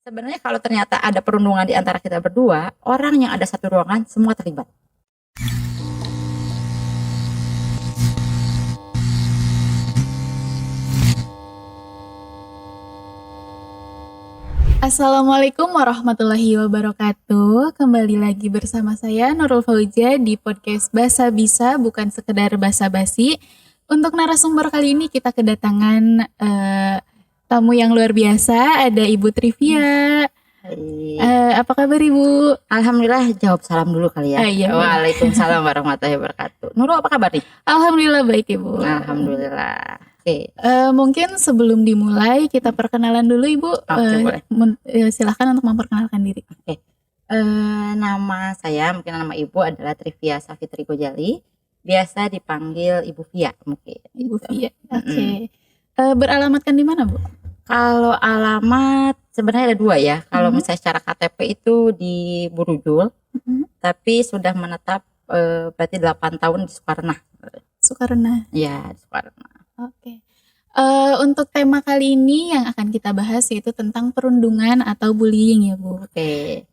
Sebenarnya kalau ternyata ada perundungan di antara kita berdua, orang yang ada satu ruangan semua terlibat. Assalamualaikum warahmatullahi wabarakatuh. Kembali lagi bersama saya Nurul Fauzia di podcast Basa Bisa Bukan Sekedar Basa-Basi. Untuk narasumber kali ini kita kedatangan tamu yang luar biasa. Ada Ibu Trivia. Apa kabar Ibu? Alhamdulillah, jawab salam dulu kali ya. Iya. Waalaikumsalam warahmatullahi wabarakatuh. Nurul, apa kabar nih? Alhamdulillah baik Ibu. Alhamdulillah. Oke. Mungkin sebelum dimulai kita perkenalan dulu Ibu. Boleh. Silahkan untuk memperkenalkan diri. Oke. Nama saya, mungkin nama Ibu adalah Trivia Safitri Gojali. Biasa dipanggil Ibu Via mungkin. Ibu Via. Oke. Beralamatkan di mana Bu? Kalau alamat sebenarnya ada dua ya. Kalau misalnya secara KTP itu di Burujul, tapi sudah menetap berarti 8 tahun di Sukarna. Sukarna. Ya, di Sukarna. Oke. Untuk tema kali ini yang akan kita bahas yaitu tentang perundungan atau bullying ya Bu. Oke.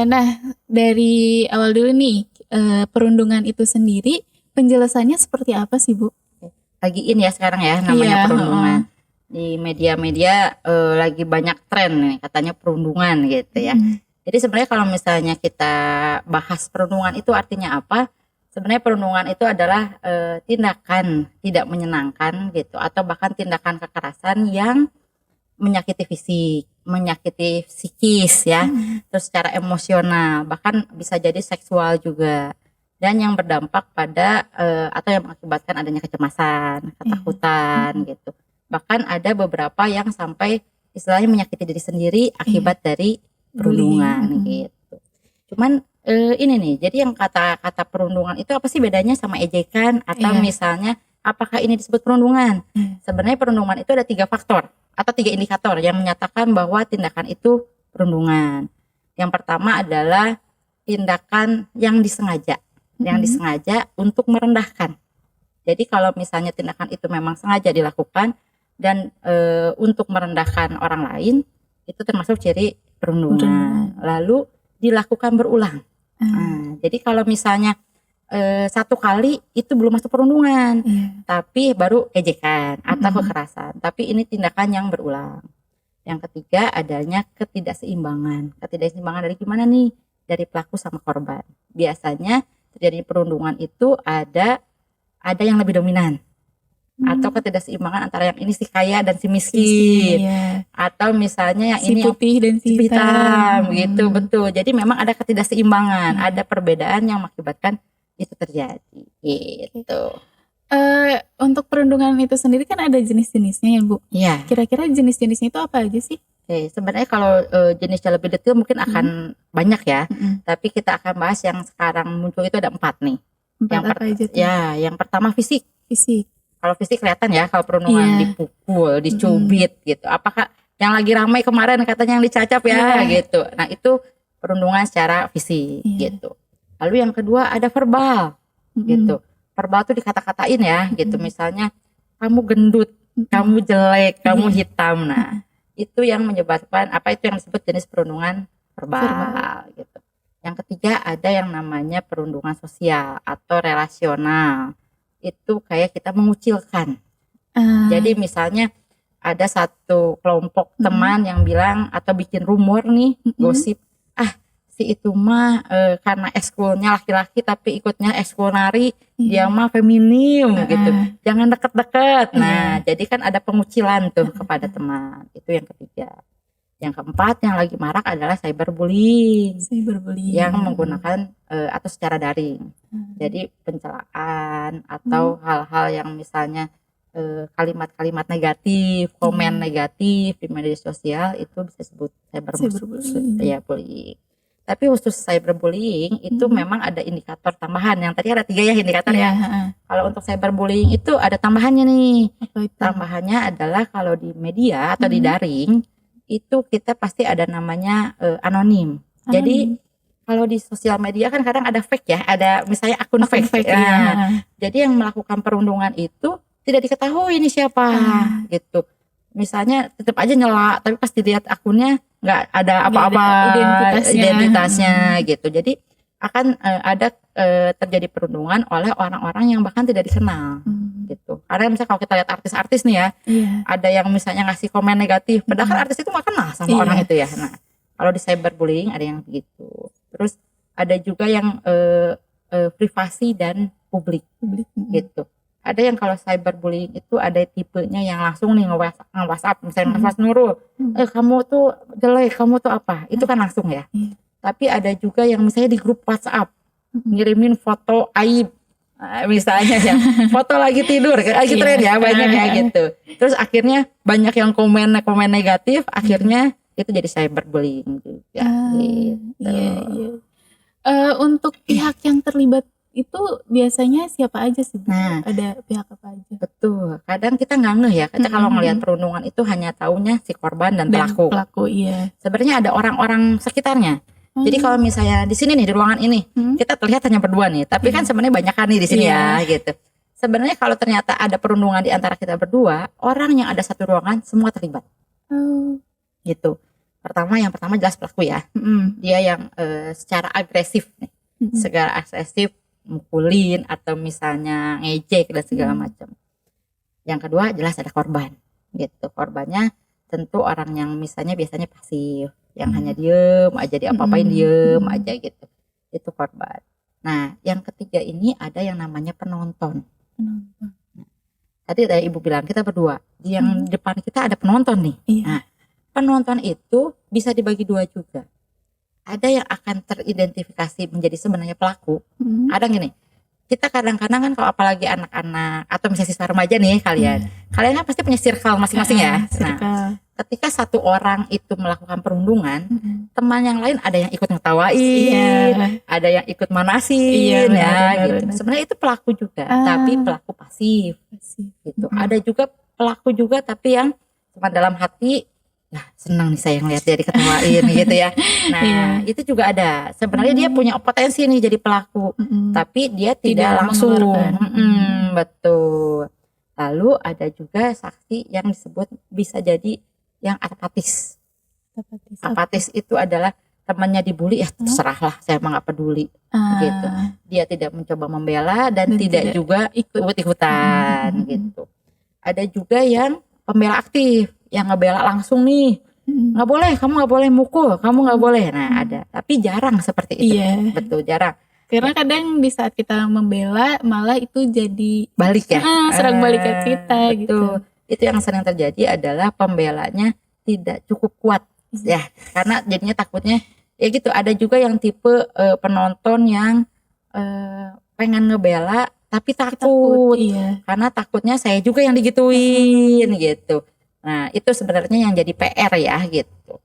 Nah dari awal dulu nih, perundungan itu sendiri penjelasannya seperti apa sih Bu? Lagi in ya sekarang ya namanya perundungan. Di media-media lagi banyak tren nih katanya perundungan gitu ya. Jadi sebenarnya kalau misalnya kita bahas perundungan itu artinya apa? Sebenarnya perundungan itu adalah tindakan tidak menyenangkan gitu, atau bahkan tindakan kekerasan yang menyakiti fisik, menyakiti psikis ya, terus secara emosional, bahkan bisa jadi seksual juga, dan yang berdampak pada atau yang mengakibatkan adanya kecemasan, ketakutan gitu. Bahkan ada beberapa yang sampai istilahnya menyakiti diri sendiri akibat dari perundungan gitu. Cuman ini nih, jadi yang kata-kata perundungan itu apa sih bedanya sama ejekan atau misalnya apakah ini disebut perundungan? Sebenarnya perundungan itu ada 3 faktor atau 3 indikator yang menyatakan bahwa tindakan itu perundungan. Yang pertama adalah tindakan yang disengaja, yang disengaja untuk merendahkan. Jadi kalau misalnya tindakan itu memang sengaja dilakukan dan untuk merendahkan orang lain, itu termasuk ciri perundungan. Lalu dilakukan berulang. Jadi kalau misalnya 1 kali itu belum masuk perundungan, tapi baru ejekan atau kekerasan. Tapi ini tindakan yang berulang. Yang ketiga adanya ketidakseimbangan. Ketidakseimbangan dari gimana nih? Dari pelaku sama korban. Biasanya terjadi perundungan itu ada yang lebih dominan. Atau ketidakseimbangan antara yang ini si kaya dan si miskin, atau misalnya yang si ini putih dan si hitam gitu. Betul. Jadi memang ada ketidakseimbangan, ada perbedaan yang mengakibatkan itu terjadi gitu. Untuk perundungan itu sendiri kan ada jenis-jenisnya ya Bu. Iya. Kira-kira jenis-jenisnya itu apa aja sih? Sebenarnya kalau jenisnya lebih detail mungkin akan banyak ya. Tapi kita akan bahas yang sekarang muncul itu ada 4 nih. 4 apa aja tuh? Ya, yang pertama fisik. Kalau fisik kelihatan ya, kalau perundungan dipukul, dicubit gitu. Apakah yang lagi ramai kemarin katanya yang dicacap ya gitu. Nah, itu perundungan secara fisik gitu. Lalu yang kedua ada verbal gitu. Verbal tuh dikata-katain ya gitu. Misalnya kamu gendut, kamu jelek, kamu hitam. Nah, itu yang menyebabkan itu yang disebut jenis perundungan verbal gitu. Yang ketiga ada yang namanya perundungan sosial atau relasional. Itu kayak kita mengucilkan. Jadi misalnya ada satu kelompok teman yang bilang atau bikin rumor nih, gosip, si itu mah karena ekskulnya laki-laki tapi ikutnya ekskul nari, dia mah feminim gitu. Jangan deket-deket. Nah, jadi kan ada pengucilan tuh kepada teman. Itu yang ketiga. Yang keempat yang lagi marak adalah cyberbullying. Yang menggunakan atau secara daring. Jadi pencelaan atau hal-hal yang misalnya kalimat-kalimat negatif, komen negatif di media sosial itu bisa disebut cyberbullying. Ya, bullying. Tapi khusus cyberbullying itu memang ada indikator tambahan. Yang tadi ada 3 ya indikator ya. Kalau untuk cyberbullying itu ada tambahannya nih. Tambahannya adalah kalau di media atau di daring itu kita pasti ada namanya anonim. Jadi kalau di sosial media kan kadang ada fake ya, ada misalnya akun fake. Jadi yang melakukan perundungan itu tidak diketahui ini siapa gitu. Misalnya tetap aja nyela, tapi pas dilihat akunnya nggak ada Nggak apa-apa ada identitasnya. gitu. Jadi akan ada terjadi perundungan oleh orang-orang yang bahkan tidak dikenal gitu. Karena misalnya kalau kita lihat artis-artis nih ya, Iya. ada yang misalnya ngasih komen negatif, padahal kan artis itu nggak kenal sama Iya. orang itu ya. Nah, kalau di cyberbullying ada yang begitu. Terus ada juga yang privasi dan publik gitu. Ada yang kalau cyberbullying itu ada tipenya yang langsung nih nge-WhatsApp misalnya Mas Nurul, kamu tuh jelek, kamu tuh apa? Itu kan langsung ya. Tapi ada juga yang misalnya di grup WhatsApp ngirimin foto aib. Misalnya ya, foto lagi tidur, lagi tren ya banyak ya gitu. Terus akhirnya banyak yang komen negatif, akhirnya itu jadi cyberbullying juga. Gitu. Iya. Untuk pihak yang terlibat itu biasanya siapa aja sih Bu? Nah, ada pihak apa aja? betul. Kadang kita nggak ngeh ya. Kita kalau ngelihat perundungan itu hanya taunya si korban dan pelaku. Iya. Sebenarnya ada orang-orang sekitarnya. Jadi kalau misalnya di sini nih di ruangan ini kita terlihat hanya berdua nih, tapi kan sebenarnya banyak kan nih di sini ya gitu. Sebenarnya kalau ternyata ada perundungan di antara kita berdua, orang yang ada satu ruangan semua terlibat. Gitu. Yang pertama jelas pelaku ya. Dia yang secara agresif nih. Segala agresif, mukulin atau misalnya ngejek dan segala macam. Yang kedua jelas ada korban. Gitu. Korbannya tentu orang yang misalnya biasanya pasif, yang hanya diem aja, diapa-apain diem aja gitu. Itu korban. Nah, yang ketiga ini ada yang namanya penonton. Nah, tadi ada ibu bilang kita berdua, di yang depan kita ada penonton nih. Nah, penonton itu bisa dibagi dua juga. Ada yang akan teridentifikasi menjadi sebenarnya pelaku. Ada gini, kita kadang-kadang kan kalau apalagi anak-anak atau misalnya siswa remaja nih kalian kan pasti punya circle masing-masing ya. Nah, ketika satu orang itu melakukan perundungan, teman yang lain ada yang ikut ngetawain, ada yang ikut manasin gitu. Sebenarnya itu pelaku juga, tapi pelaku pasif gitu. Ada juga pelaku juga tapi yang cuma dalam hati, ya senang nih saya ngeliat dia diketawain gitu ya. Nah, itu juga ada. Sebenarnya dia punya potensi nih jadi pelaku, tapi dia tidak langsung. Betul. Lalu ada juga saksi yang disebut bisa jadi yang apatis. Apatis itu adalah temannya dibully, ya terserahlah, saya emang gak peduli gitu. Dia tidak mencoba membela dan tidak juga ikut-ikutan gitu. Ada juga yang pembela aktif, yang ngebela langsung nih, nggak boleh, kamu nggak boleh mukul, kamu nggak boleh. Nah, ada, tapi jarang seperti itu. Betul, jarang. Karena kadang di saat kita membela malah itu jadi balik ya, serang balik ke kita. Betul. Gitu. Itu yang sering terjadi adalah pembelanya tidak cukup kuat ya, karena jadinya takutnya ya gitu. Ada juga yang tipe penonton yang pengen ngebela tapi takut. Karena takutnya saya juga yang digituin gitu. Nah, itu sebenarnya yang jadi PR ya gitu.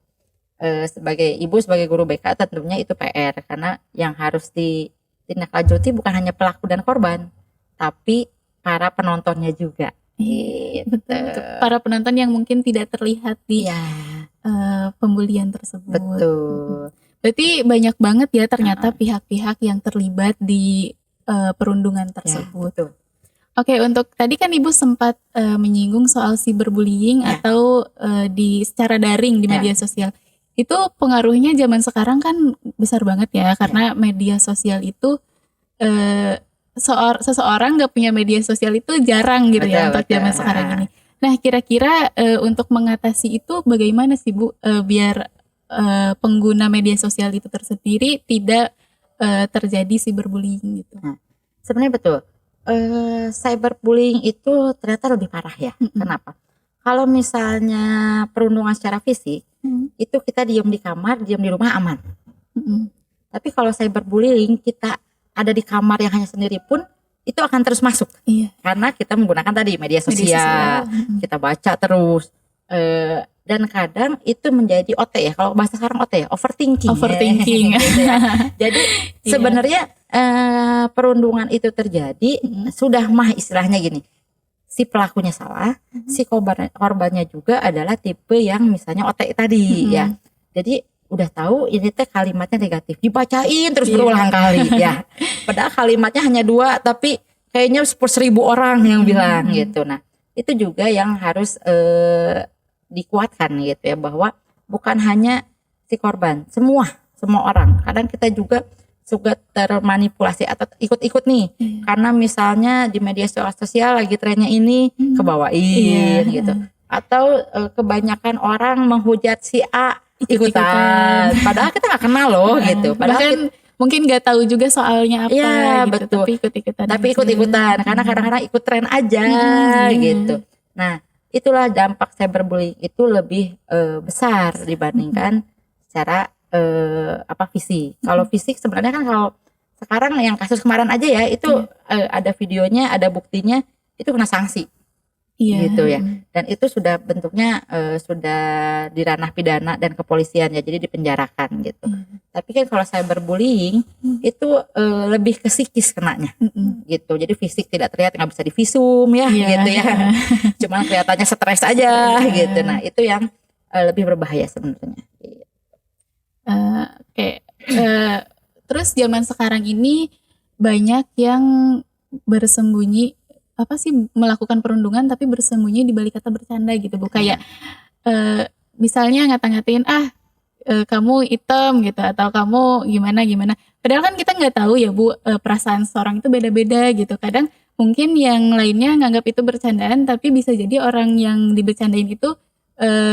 Sebagai ibu, sebagai guru BK tentunya itu PR, karena yang harus ditindaklanjuti bukan hanya pelaku dan korban, tapi para penontonnya juga. Gitu. Betul. Para penonton yang mungkin tidak terlihat di pembulian tersebut. Betul. Berarti banyak banget ya ternyata pihak-pihak yang terlibat di perundungan tersebut. Betul. Oke, untuk tadi kan Ibu sempat menyinggung soal cyberbullying atau di secara daring di media sosial. Itu pengaruhnya zaman sekarang kan besar banget ya, karena media sosial itu seseorang nggak punya media sosial itu jarang gitu ya untuk zaman sekarang ini. Nah, kira-kira untuk mengatasi itu bagaimana sih Bu, biar pengguna media sosial itu tersendiri tidak terjadi cyberbullying gitu? Nah, sebenarnya betul. Cyberbullying itu ternyata lebih parah ya. Kenapa? Kalau misalnya perundungan secara fisik, itu kita diam di kamar, diam di rumah aman. Tapi kalau cyberbullying kita ada di kamar yang hanya sendiri pun itu akan terus masuk. Karena kita menggunakan tadi media sosial. Kita baca terus. Dan kadang itu menjadi OT ya. Kalau bahasa sekarang OT ya, overthinking. Gitu ya. Jadi sebenarnya perundungan itu terjadi sudah mah istilahnya gini. Si pelakunya salah, si korbannya juga adalah tipe yang misalnya OT tadi ya. Jadi udah tahu ini teh kalimatnya negatif, dibacain terus berulang kali ya. Padahal kalimatnya hanya 2 tapi kayaknya 10.000 orang yang bilang gitu. Nah, itu juga yang harus dikuatkan gitu ya, bahwa bukan hanya si korban, semua orang. Kadang kita juga suka termanipulasi atau ikut-ikut nih, karena misalnya di media sosial lagi trennya ini kebawain gitu, atau kebanyakan orang menghujat si A ikutan, padahal kita nggak kenal loh gitu, padahal mungkin nggak tahu juga soalnya apa ya, gitu, betul. Tapi ikut-ikutan karena kadang-kadang ikut tren aja gitu. Nah, itulah dampak cyberbullying itu lebih besar dibandingkan secara fisik. Kalau fisik sebenarnya kan, kalau sekarang yang kasus kemarin aja ya itu ada videonya, ada buktinya, itu kena sanksi. Gitu ya. Dan itu sudah bentuknya sudah di ranah pidana dan kepolisian ya, jadi dipenjarakan gitu. Tapi kan kalau cyberbullying itu lebih ke psikis kenanya gitu. Jadi fisik tidak terlihat, nggak bisa divisum ya gitu ya. Cuma kelihatannya stres aja gitu. Nah, itu yang lebih berbahaya sebenarnya. Terus zaman sekarang ini banyak yang bersembunyi melakukan perundungan tapi bersembunyi di balik kata bercanda gitu, Bu. Kayak misalnya ngata-ngatain kamu hitam gitu, atau kamu gimana. Padahal kan kita nggak tahu ya, Bu, perasaan seorang itu beda-beda gitu. Kadang mungkin yang lainnya nganggap itu bercandaan, tapi bisa jadi orang yang dibercandain itu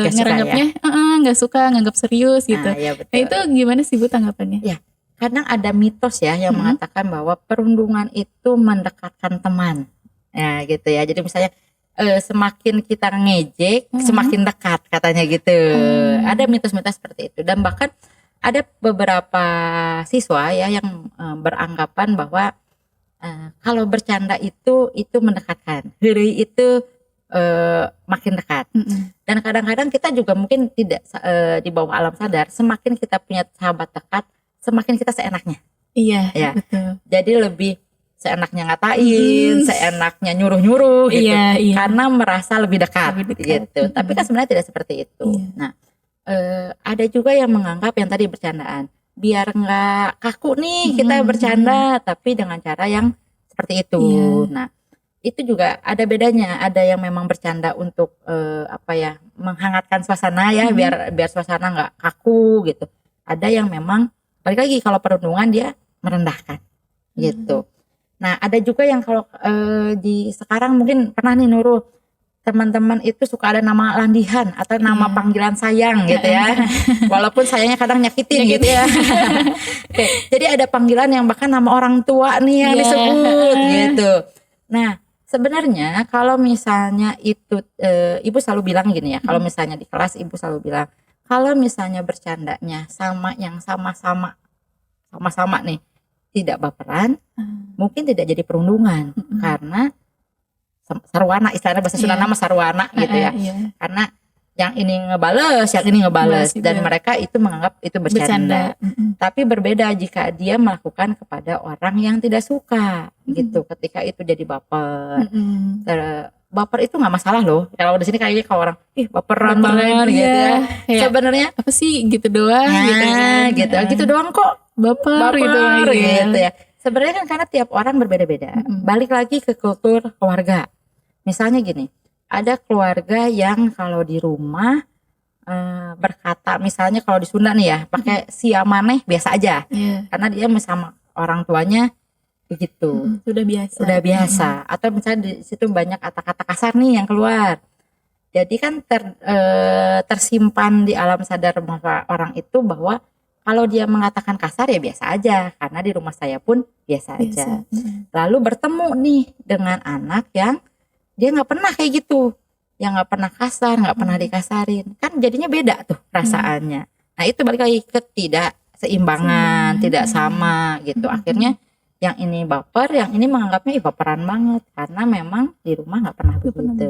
ngeranggapnya nggak suka, nganggap serius gitu. Nah, itu gimana sih, Bu, tanggapannya? Ya, kadang ada mitos ya yang mengatakan bahwa perundungan itu mendekatkan teman. Ya gitu ya. Jadi misalnya semakin kita ngejek, semakin dekat katanya gitu. Ada mitos-mitos seperti itu. Dan bahkan ada beberapa siswa ya yang beranggapan bahwa kalau bercanda itu mendekatkan. Heureuy itu makin dekat. Dan kadang-kadang kita juga mungkin tidak di bawah alam sadar, semakin kita punya sahabat dekat, semakin kita seenaknya. Iya, ya. Betul. Jadi lebih seenaknya ngatain, seenaknya nyuruh-nyuruh gitu, karena merasa lebih dekat. Gitu. Tapi kan sebenarnya tidak seperti itu. Nah, ada juga yang menganggap yang tadi bercandaan, biar nggak kaku nih kita bercanda, tapi dengan cara yang seperti itu. Nah, itu juga ada bedanya. Ada yang memang bercanda untuk menghangatkan suasana ya, biar suasana nggak kaku gitu. Ada yang memang balik lagi, kalau perundungan dia merendahkan gitu. Nah, ada juga yang kalau di sekarang mungkin pernah nih Nurul, teman-teman itu suka ada nama landihan atau nama panggilan sayang gitu ya. Walaupun sayangnya kadang nyakitin gitu ya. Jadi ada panggilan yang bahkan nama orang tua nih yang disebut gitu. Nah, sebenarnya kalau misalnya itu ibu selalu bilang gini ya, kalau misalnya di kelas ibu selalu bilang, kalau misalnya bercandanya sama yang sama-sama nih tidak baperan, mungkin tidak jadi perundungan, karena sarwana, istilahnya bahasa Sunda nama sarwana gitu ya. Karena yang ini ngebales, yang ini ngebales, dan mereka itu menganggap itu bercanda. Tapi berbeda jika dia melakukan kepada orang yang tidak suka gitu. Ketika itu jadi baper. Baper itu nggak masalah loh. Kalau di sini kayaknya kalau orang baperan banget gitu ya. Sebenarnya apa sih gitu doang gitu doang kok. Baper gitu ya. Sebenarnya kan karena tiap orang berbeda-beda. Balik lagi ke kultur keluarga. Misalnya gini, ada keluarga yang kalau di rumah berkata, misalnya kalau di Sunda nih ya, pakai sia maneh biasa aja. Karena dia sama orang tuanya begitu. Sudah biasa. Atau misalnya di situ banyak kata-kata kasar nih yang keluar. Jadi kan tersimpan di alam sadar orang itu bahwa kalau dia mengatakan kasar ya biasa aja, karena di rumah saya pun biasa aja. Lalu bertemu nih dengan anak yang dia nggak pernah kayak gitu, yang nggak pernah kasar, nggak pernah dikasarin, kan jadinya beda tuh perasaannya. Nah, itu balik lagi ke tidak seimbangan, tidak sama gitu. Akhirnya yang ini baper, yang ini menganggapnya baperan banget, karena memang di rumah nggak pernah begitu.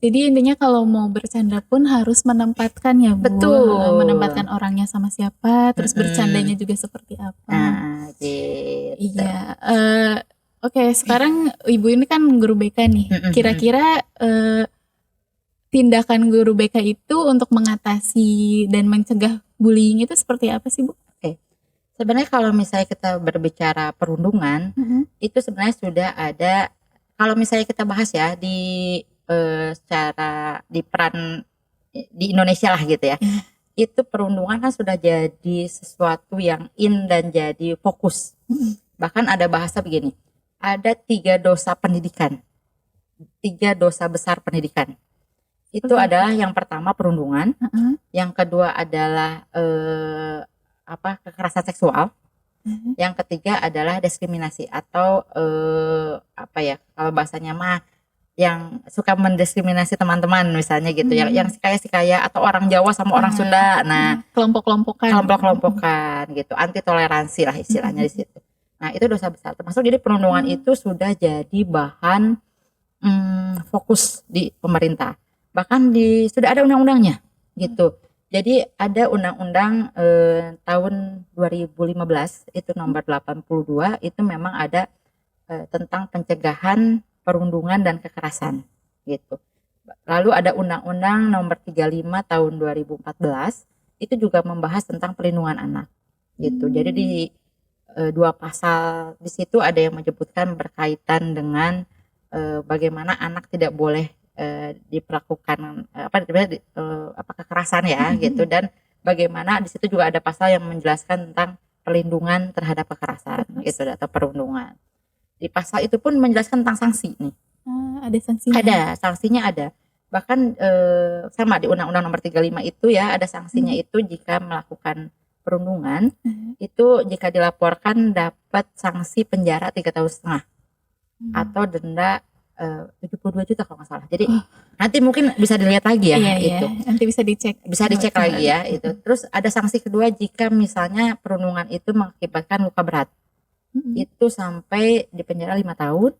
Jadi intinya kalau mau bercanda pun harus menempatkan ya, Bu. Betul. Menempatkan orangnya sama siapa, terus bercandanya juga seperti apa. Nah, gitu. Iya. Oke, sekarang Ibu ini kan guru BK nih. Kira-kira tindakan guru BK itu untuk mengatasi dan mencegah bullying itu seperti apa sih, Bu? Sebenarnya kalau misalnya kita berbicara perundungan, itu sebenarnya sudah ada. Kalau misalnya kita bahas ya di secara di peran di Indonesia lah gitu ya. Itu perundungan kan sudah jadi sesuatu yang in dan jadi fokus. Bahkan ada bahasa begini, ada 3 dosa pendidikan, 3 dosa besar pendidikan. Itu adalah yang pertama perundungan, yang kedua adalah kekerasan seksual, yang ketiga adalah diskriminasi atau kalau bahasanya mah yang suka mendiskriminasi teman-teman misalnya gitu, yang si kaya atau orang Jawa sama orang Sunda. Nah, kelompok-kelompokan gitu, anti toleransi lah istilahnya di situ. Nah, itu dosa besar. Termasuk jadi perundungan itu sudah jadi bahan fokus di pemerintah. Bahkan sudah ada undang-undangnya gitu. Jadi ada undang-undang tahun 2015 itu nomor 82, itu memang ada tentang pencegahan perundungan dan kekerasan gitu. Lalu ada undang-undang nomor 35 tahun 2014 itu juga membahas tentang perlindungan anak gitu. Jadi di 2 pasal di situ ada yang menyebutkan berkaitan dengan bagaimana anak tidak boleh diperlakukan kekerasan ya gitu, dan bagaimana di situ juga ada pasal yang menjelaskan tentang perlindungan terhadap kekerasan gitu atau perundungan. Di pasal itu pun menjelaskan tentang sanksi nih. Ada sanksinya. Ada, sanksinya ada. Bahkan sama di Undang-Undang Nomor 35 itu ya ada sanksinya itu jika melakukan perundungan itu jika dilaporkan dapat sanksi penjara 3,5 tahun atau denda 72 juta kalau nggak salah. Jadi nanti mungkin bisa dilihat lagi ya itu. Nanti bisa dicek. Bisa dicek lagi ya itu. Terus ada sanksi kedua jika misalnya perundungan itu mengakibatkan luka berat. Itu sampai di penjara 5 tahun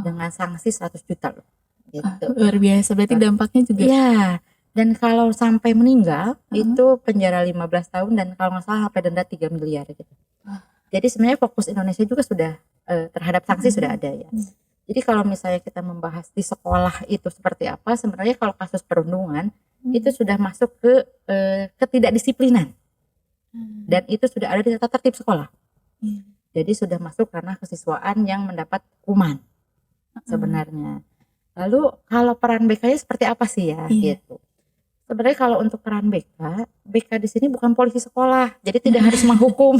dengan sanksi 100 juta loh. Gitu. Luar biasa, berarti dampaknya juga. Iya. Dan kalau sampai meninggal itu penjara 15 tahun dan kalau nggak salah sampai denda 3 miliar gitu. Jadi sebenarnya fokus Indonesia juga sudah terhadap sanksi sudah ada ya. Jadi kalau misalnya kita membahas di sekolah itu seperti apa, sebenarnya kalau kasus perundungan itu sudah masuk ke ketidakdisiplinan. Dan itu sudah ada di tata tertib sekolah. Jadi sudah masuk karena kesiswaan yang mendapat hukuman sebenarnya. Lalu kalau peran BK-nya seperti apa sih ya gitu. Sebenarnya kalau untuk peran BK di sini bukan polisi sekolah, jadi tidak harus menghukum.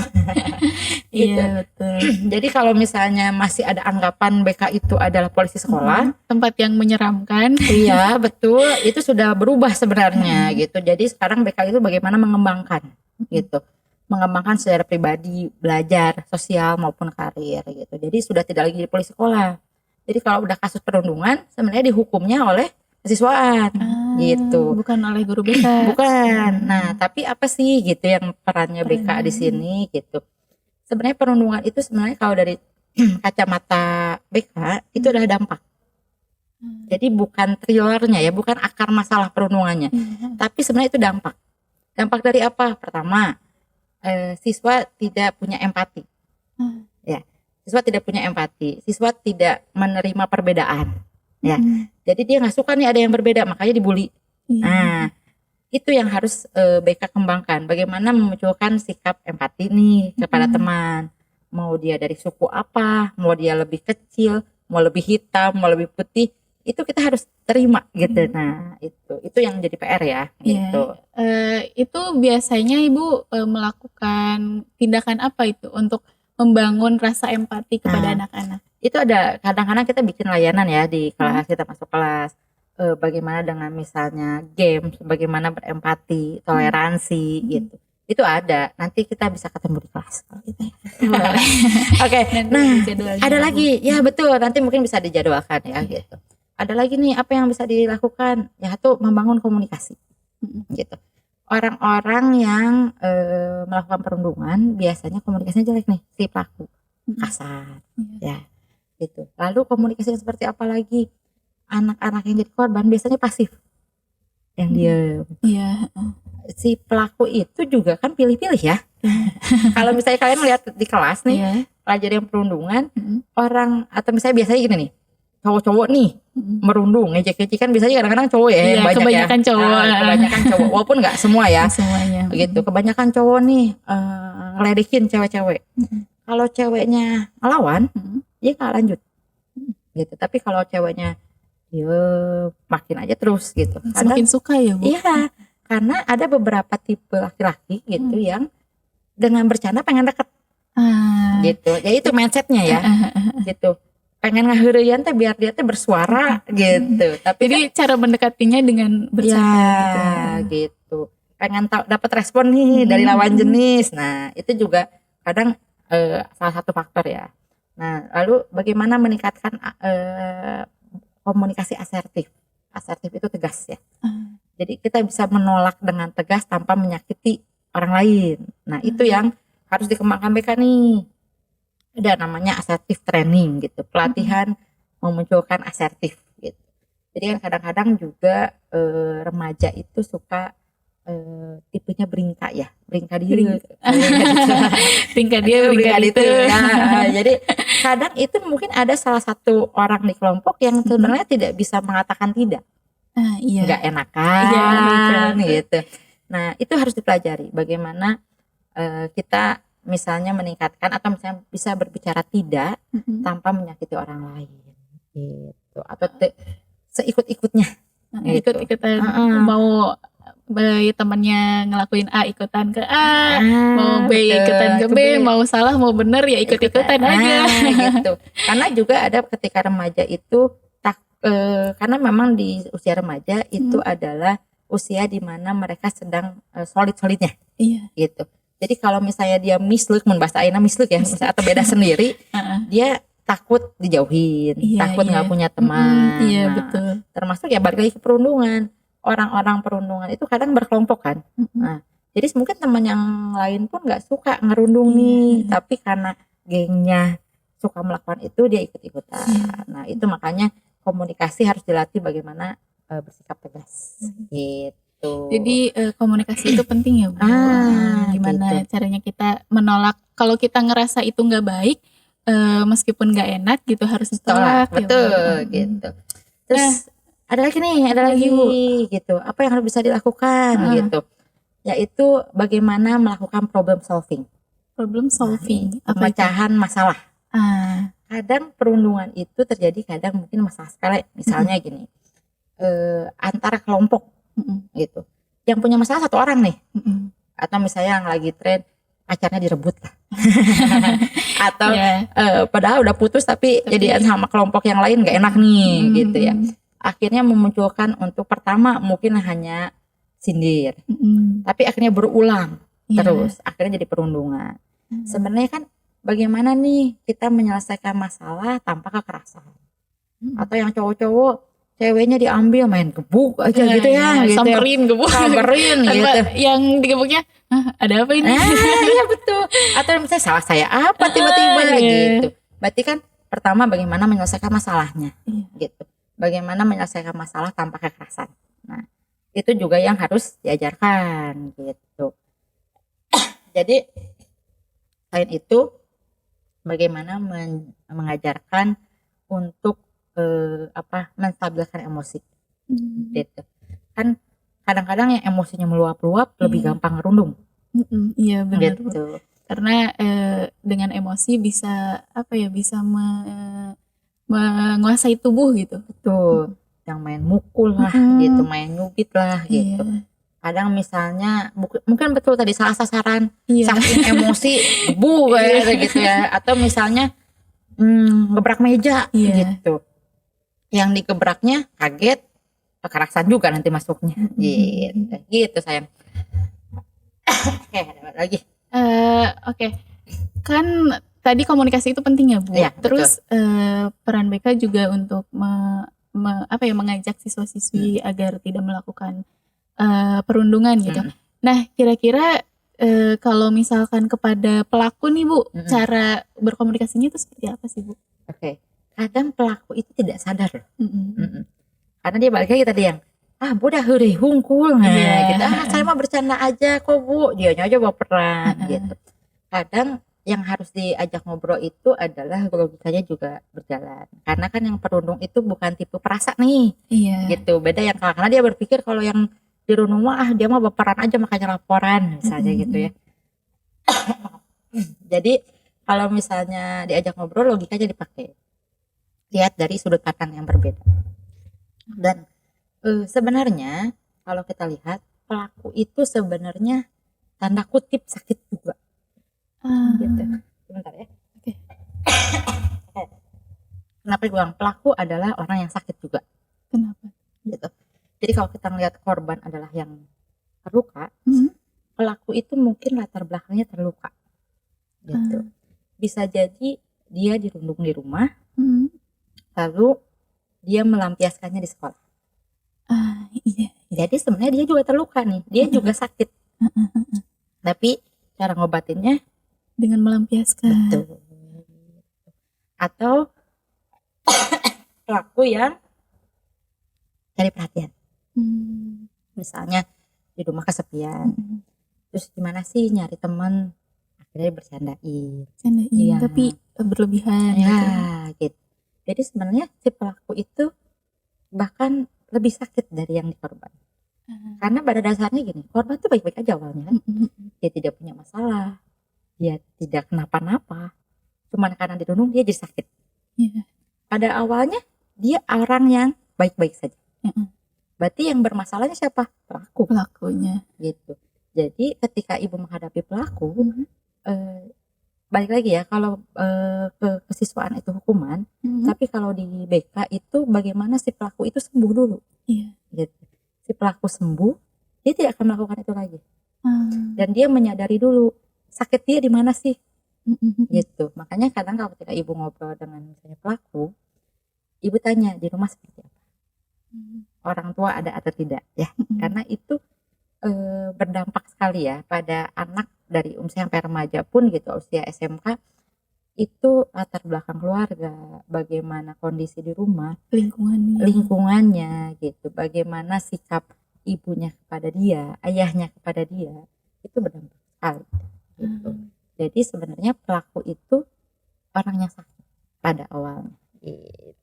Gitu. Iya betul. Jadi kalau misalnya masih ada anggapan BK itu adalah polisi sekolah, tempat yang menyeramkan. Iya betul, itu sudah berubah sebenarnya gitu. Jadi sekarang BK itu bagaimana mengembangkan gitu, mengembangkan secara pribadi, belajar, sosial maupun karir gitu. Jadi sudah tidak lagi di polisi sekolah. Jadi kalau udah kasus perundungan, sebenarnya dihukumnya oleh kesiswaan gitu. Bukan oleh guru BK. Bukan. Nah, tapi apa sih gitu yang perannya BK di sini gitu. Sebenarnya perundungan itu sebenarnya kalau dari kacamata BK itu adalah dampak. Jadi bukan triggernya ya, bukan akar masalah perundungannya. Tapi sebenarnya itu dampak. Dampak dari apa? Pertama, siswa tidak punya empati. Ya. Siswa tidak punya empati. Siswa tidak menerima perbedaan. Ya, jadi dia nggak suka nih ada yang berbeda, makanya dibully. Nah, itu yang harus BK kembangkan. Bagaimana memunculkan sikap empati nih kepada teman. Mau dia dari suku apa, mau dia lebih kecil, mau lebih hitam, mau lebih putih, itu kita harus terima gitu. Nah, itu yang jadi PR ya. Gitu. Itu biasanya Ibu melakukan tindakan apa itu untuk membangun rasa empati kepada anak-anak? Itu ada kadang-kadang kita bikin layanan ya di kelas, kita masuk kelas, bagaimana dengan misalnya game, bagaimana berempati, toleransi gitu. Itu ada, nanti kita bisa ketemu di kelas kalau gitu ya. Oke. Nah ada lagi ya, betul, nanti mungkin bisa dijadwalkan ya gitu. Ada lagi nih apa yang bisa dilakukan ya, itu membangun komunikasi gitu. Orang-orang yang melakukan perundungan biasanya komunikasinya jelek nih, si pelaku kasar ya gitu. Lalu komunikasi yang seperti apa lagi? Anak-anak yang jadi korban biasanya pasif, yang diam. Si pelaku itu juga kan pilih-pilih ya. Kalau misalnya kalian lihat di kelas nih, pelajar yang perundungan, orang atau misalnya biasanya gini nih, cowok-cowok nih merundung, ngejek-ngejek kan biasanya kadang-kadang cowok ya, yang banyak kebanyakan ya. cowok. Kebanyakan cowok, walaupun nggak semua ya. Semuanya. Gitu, kebanyakan cowok nih ngeledekin cewek-cewek. Kalau ceweknya ngelawan, dia nggak lanjut gitu. Tapi kalau ceweknya dia makin aja terus gitu. Semakin suka ya Bu? Iya, karena ada beberapa tipe laki-laki gitu yang dengan bercanda pengen deket gitu. Ya itu mindsetnya ya, gitu. Pengen ngaheureuyaan teh biar dia teh bersuara gitu. Tapi Jadi cara mendekatinya dengan bercanda ya gitu. Pengen tahu dapat respon nih dari lawan jenis. Nah, itu juga kadang salah satu faktor ya. Nah, lalu bagaimana meningkatkan komunikasi asertif? Asertif itu tegas ya. Jadi kita bisa menolak dengan tegas tanpa menyakiti orang lain. Nah, itu yang harus dikembangkan BK nih. Ada namanya asertif training gitu. Pelatihan memunculkan asertif gitu. Jadi kan kadang-kadang juga remaja itu suka tipenya beringka ya, beringka diri. Tingkat dia Beringka itu. itu. Ya, jadi kadang itu mungkin ada salah satu orang di kelompok yang sebenarnya tidak bisa mengatakan tidak. Iya. Nggak enakan Iya, gitu. Nah, itu harus dipelajari bagaimana kita misalnya meningkatkan atau misalnya bisa berbicara tidak tanpa menyakiti orang lain gitu, atau seikut-ikutnya gitu. Ikut-ikutan mau temannya ngelakuin A ikutan ke A, mau B ikutan ke B, mau salah mau bener ya ikut-ikutan aja gitu. Karena juga ada ketika remaja itu karena memang di usia remaja itu adalah usia di mana mereka sedang solid-solidnya. Iya. Gitu. Jadi kalau misalnya dia mislook, bahasa Aina mislook ya, misalnya, atau beda sendiri, dia takut dijauhin, takut nggak punya teman. Iya, Nah, betul. termasuk ya balik lagi ke perundungan. Orang-orang perundungan itu kadang berkelompok kan. Nah, jadi mungkin teman yang lain pun nggak suka ngerundung nih, tapi karena gengnya suka melakukan itu dia ikut-ikutan. Nah, itu makanya komunikasi harus dilatih bagaimana bersikap tegas. Gitu. Jadi komunikasi itu penting ya Bu. Gimana gitu. caranya kita menolak kalau kita ngerasa itu nggak baik, meskipun nggak enak gitu harus ditolak. Betul gitu. Terus ada lagi gitu. Apa yang harus bisa dilakukan gitu? Yaitu bagaimana melakukan problem solving. Problem solving. Pemecahan masalah. Kadang perundungan itu terjadi kadang mungkin masalah sepele. Misalnya gini, antara kelompok gitu. Yang punya masalah satu orang nih. Atau misalnya yang lagi tren pacarnya direbut lah. Atau padahal udah putus tapi jadian sama kelompok yang lain gak enak nih gitu ya. Akhirnya memunculkan untuk pertama mungkin hanya sindir. Tapi akhirnya berulang terus. Akhirnya jadi perundungan. Sebenarnya kan bagaimana nih kita menyelesaikan masalah tanpa kekerasan. Atau yang cowok-cowok ceweknya diambil main gebuk aja gitu ya, gitu. Samperin gebuk. Samperin gitu. Yang digebuknya, ada apa ini? Iya betul. Atau misalnya salah saya apa tiba-tiba gitu. Berarti kan pertama bagaimana menyelesaikan masalahnya gitu. Bagaimana menyelesaikan masalah tanpa kekerasan. Nah, itu juga yang harus diajarkan gitu. Jadi selain itu bagaimana mengajarkan untuk menstabilkan emosi gitu. Kan kadang-kadang yang emosinya meluap-luap lebih gampang ngerundung. Iya benar gitu. Karena dengan emosi bisa bisa menguasai tubuh gitu. Betul. Yang main mukul lah gitu, main nyubit lah gitu. Kadang misalnya mungkin betul tadi salah sasaran, saking emosi gitu ya, atau misalnya gebrak meja gitu. Yang digebraknya kaget, kekerasan juga nanti masuknya gitu sayang. Oke, ada lagi. Oke. Kan tadi komunikasi itu penting ya Bu. Ya, terus peran BK juga untuk mengajak siswa-siswi agar tidak melakukan perundungan gitu. Nah, kira-kira kalau misalkan kepada pelaku nih Bu, cara berkomunikasinya itu seperti apa sih Bu? Oke. Kadang pelaku itu tidak sadar loh. Karena dia balik lagi tadi yang Bu dah heureuy hungkul gitu. Saya mah bercanda aja kok Bu, dianya aja baperan gitu. Kadang yang harus diajak ngobrol itu adalah logikanya juga berjalan. Karena kan yang perundung itu bukan tipe perasa nih. Gitu. Beda yang karena dia berpikir kalau yang dirundung mah dia mah baperan aja makanya laporan misalnya gitu ya. Jadi kalau misalnya diajak ngobrol logikanya dipakai. Lihat dari sudut pandang yang berbeda. Dan sebenarnya kalau kita lihat pelaku itu sebenarnya tanda kutip sakit juga gitu. Sebentar ya. Oke. Kenapa gue bilang pelaku adalah orang yang sakit juga Kenapa? gitu. Jadi kalau kita melihat korban adalah yang terluka, pelaku itu mungkin latar belakangnya terluka gitu. Bisa jadi dia dirundung di rumah, lalu dia melampiaskannya di sekolah. Iya. Jadi sebenarnya dia juga terluka nih, dia juga sakit. Tapi cara ngobatinnya Dengan melampiaskan. betul. Atau pelaku yang cari perhatian. Misalnya di rumah kesepian. Terus gimana sih nyari teman? Akhirnya bercandain. Iya. Tapi berlebihan. Ya, gitu. Jadi sebenarnya si pelaku itu bahkan lebih sakit dari yang dikorban. Karena pada dasarnya gini, korban tuh baik-baik aja awalnya kan. Dia tidak punya masalah, dia tidak kenapa-napa, cuman karena dirundung dia jadi sakit. Pada awalnya dia orang yang baik-baik saja. Berarti yang bermasalahnya siapa? Pelakunya. Gitu. Jadi ketika ibu menghadapi pelaku, balik lagi ya, kalau kesiswaan itu hukuman, tapi kalau di BK itu bagaimana si pelaku itu sembuh dulu. Gitu. Si pelaku sembuh, dia tidak akan melakukan itu lagi. Dan dia menyadari dulu sakit dia di mana sih, gitu. Makanya kadang kalau ketika ibu ngobrol dengan misalnya pelaku, ibu tanya di rumah seperti apa, orang tua ada atau tidak, ya, karena itu berdampak sekali ya pada anak dari usia sampai remaja pun gitu, usia SMK itu latar belakang keluarga, bagaimana kondisi di rumah, lingkungannya gitu, bagaimana sikap ibunya kepada dia, ayahnya kepada dia, itu berdampak sekali gitu. Jadi sebenarnya pelaku itu orang yang sakit pada awalnya gitu.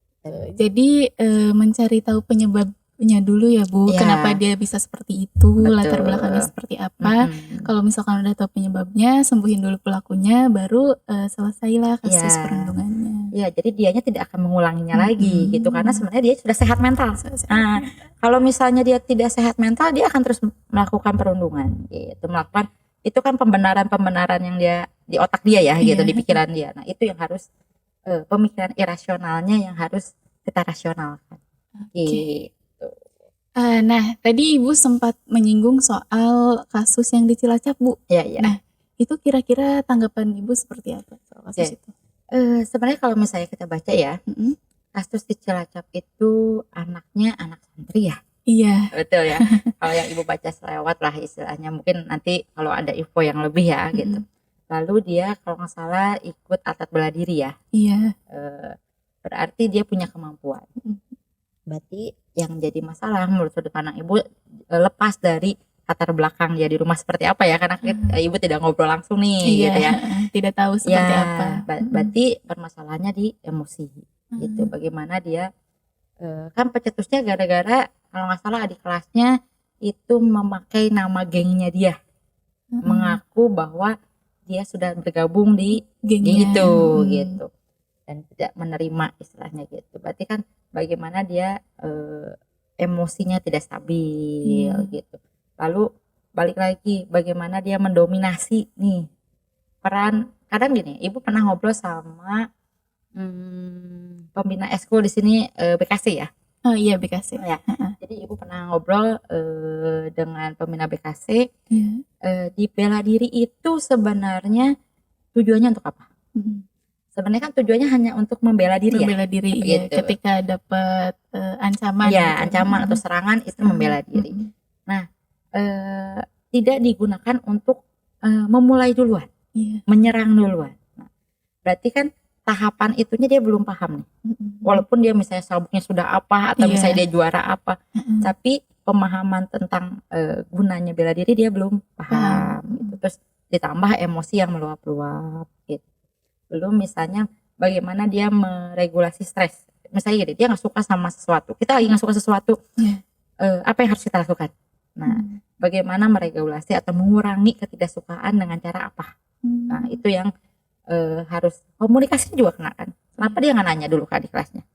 Jadi mencari tahu penyebabnya dulu ya Bu, kenapa dia bisa seperti itu, latar belakangnya seperti apa. Kalau misalkan udah tahu penyebabnya, sembuhin dulu pelakunya, baru selesailah kasus perundungannya. Ya, jadi dianya tidak akan mengulanginya lagi gitu, karena sebenarnya dia sudah sehat mental. Nah, kalau misalnya dia tidak sehat mental, dia akan terus melakukan perundungan gitu, melakukan itu kan pembenaran yang dia di otak dia ya gitu, di pikiran dia. Nah, itu yang harus pemikiran irasionalnya yang harus kita rasionalkan. Gitu. Nah, tadi Ibu sempat menyinggung soal kasus yang di Cilacap, Bu. Iya. Nah, itu kira-kira tanggapan Ibu seperti apa soal kasus itu? Sebenarnya kalau misalnya kita baca ya, kasus di Cilacap itu anaknya anak santri ya. Iya. Betul ya. Kalau yang Ibu baca selewat lah istilahnya, mungkin nanti kalau ada info yang lebih ya gitu. Lalu dia kalau nggak salah ikut atlet bela diri ya. Iya. Berarti dia punya kemampuan. Berarti yang jadi masalah menurut sudut pandang Ibu, lepas dari latar belakang dia di rumah seperti apa ya, karena Ibu tidak ngobrol langsung nih gitu ya. Tidak tahu seperti apa. Berarti permasalahannya di emosi gitu. Bagaimana dia kan pecetusnya gara-gara kalau nggak salah adik kelasnya itu memakai nama gengnya dia, mengaku bahwa dia sudah bergabung di geng itu gitu, dan tidak menerima istilahnya gitu. Berarti kan bagaimana dia emosinya tidak stabil gitu. Lalu balik lagi bagaimana dia mendominasi nih peran. Kadang gini, Ibu pernah ngobrol sama pembina eskul di sini, BKC ya. Oh iya, BKC ya. Jadi Ibu pernah ngobrol dengan pembina BKC. Di bela diri itu sebenarnya tujuannya untuk apa? Sebenarnya kan tujuannya hanya untuk membela diri ya. Membela diri ya, gitu. ketika dapat ancaman. Ya, gitu. Ancaman atau serangan itu membela diri. Nah, tidak digunakan untuk memulai duluan, menyerang duluan. Nah, berarti kan tahapan itunya dia belum paham nih. Walaupun dia misalnya sabuknya sudah apa atau misalnya dia juara apa, tapi pemahaman tentang gunanya bela diri dia belum paham gitu. Terus ditambah emosi yang meluap-luap gitu. Belum misalnya bagaimana dia meregulasi stres. Misalnya dia nggak suka sama sesuatu, kita lagi nggak suka sesuatu, apa yang harus kita lakukan? Nah, bagaimana meregulasi atau mengurangi ketidaksukaan dengan cara apa? Nah, itu yang harus komunikasi juga kena kan. Kenapa dia nggak nanya dulu ke adik kelasnya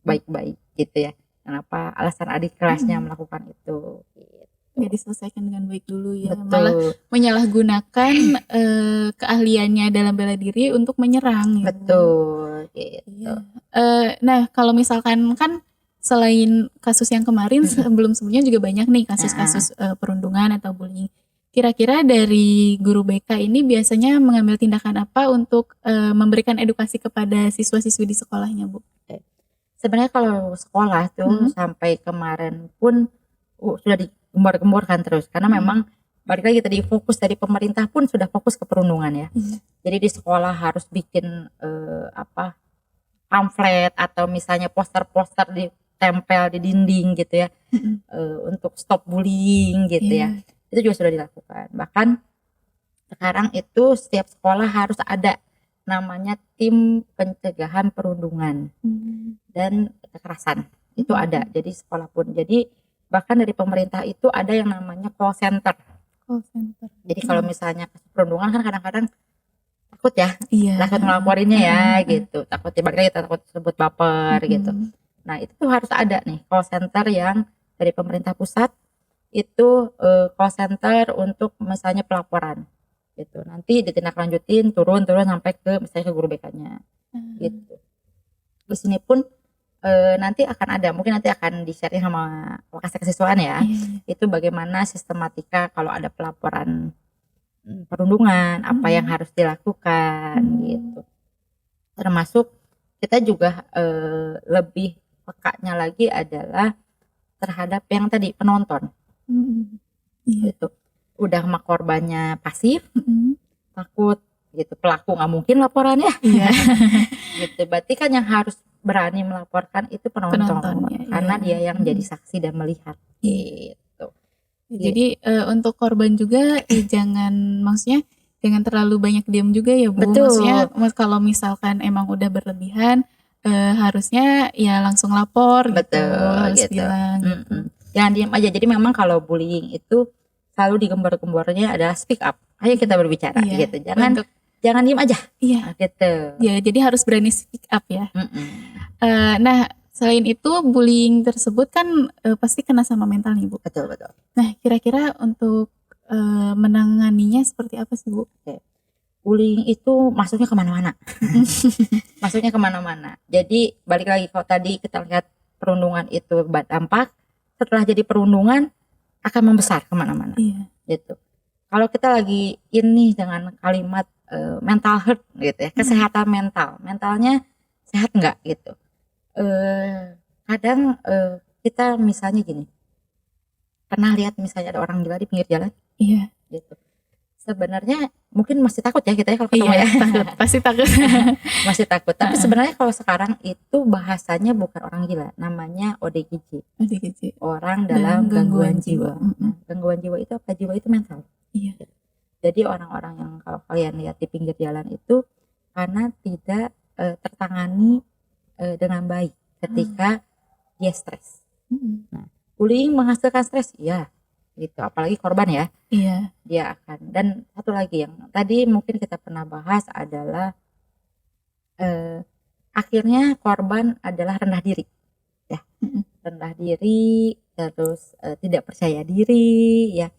baik-baik gitu ya. Kenapa alasan adik kelasnya melakukan itu gitu. Nggak diselesaikan dengan baik dulu ya, malah Betul, menyalahgunakan keahliannya dalam bela diri untuk menyerang ya, Bu. betul gitu. Iya. Nah, kalau misalkan kan selain kasus yang kemarin, sebelumnya juga banyak nih kasus-kasus perundungan atau bullying. Kira-kira dari guru BK ini biasanya mengambil tindakan apa untuk memberikan edukasi kepada siswa-siswi di sekolahnya, Bu? Sebenarnya kalau sekolah tuh sampai kemarin pun sudah digembor-gemborkan terus karena memang balik lagi tadi fokus dari pemerintah pun sudah fokus ke perundungan ya. Jadi di sekolah harus bikin pamflet atau misalnya poster-poster ditempel di dinding gitu ya, untuk stop bullying gitu ya. Itu juga sudah dilakukan. Bahkan sekarang itu setiap sekolah harus ada namanya tim pencegahan perundungan dan kekerasan. Itu ada. Jadi sekolah pun. Jadi bahkan dari pemerintah itu ada yang namanya call center. Jadi kalau misalnya kasus perundungan kan kadang-kadang takut ya, takut ngelaporinnya ya gitu. Takut tiba-tiba kita takut sebut baper gitu. Nah itu tuh harus ada nih call center yang dari pemerintah pusat itu call center untuk misalnya pelaporan gitu. Nanti ditindaklanjutin turun sampai ke misalnya ke guru BK-nya gitu. Di sini pun nanti akan ada, mungkin nanti akan di-share sama lokasi kesiswaan ya. Itu bagaimana sistematika kalau ada pelaporan perundungan, apa yang harus dilakukan gitu. Termasuk kita juga lebih pekanya lagi adalah terhadap yang tadi penonton. Gitu. Udah sama korbannya pasif, takut gitu, pelaku nggak mungkin laporan ya. Gitu. Berarti kan yang harus berani melaporkan itu penontonnya, karena dia yang jadi saksi dan melihat gitu. Jadi untuk korban juga maksudnya jangan terlalu banyak diam juga ya, Bu. Betul. Maksudnya kalau misalkan emang udah berlebihan harusnya ya langsung lapor. Betul, gitu, harus gitu. bilang. Jangan diam aja. Jadi memang kalau bullying itu selalu digembor-gembornya adalah speak up. Ayo kita berbicara gitu. Jangan diam aja. Gitu. Ya, jadi harus berani speak up ya. Nah, selain itu bullying tersebut kan pasti kena sama mental nih, Bu. Betul. Nah, kira-kira untuk menanganinya seperti apa sih, Bu? Bullying itu masuknya kemana-mana. Masuknya kemana-mana. Jadi balik lagi kalau tadi kita lihat perundungan itu berdampak, setelah jadi perundungan akan membesar kemana-mana. Gitu. Kalau kita lagi ini dengan kalimat mental health gitu ya, kesehatan mentalnya sehat nggak gitu. Kadang kita misalnya gini, pernah lihat misalnya ada orang gila di pinggir jalan, gitu. Sebenarnya mungkin masih takut ya kita ya kalau ketemu ya. Pasti takut. Masih takut. Tapi sebenarnya kalau sekarang itu bahasanya bukan orang gila, namanya ODGJ. Orang dalam gangguan jiwa. Gangguan jiwa itu apa? Jiwa itu mental. Jadi orang-orang yang kalau kalian lihat di pinggir jalan itu karena tidak tertangani dengan baik ketika dia stres. Nah, bullying menghasilkan stres, iya. Gitu, apalagi korban ya. Dia akan. Dan satu lagi yang tadi mungkin kita pernah bahas adalah akhirnya korban adalah rendah diri. Ya. Rendah diri, terus tidak percaya diri, ya.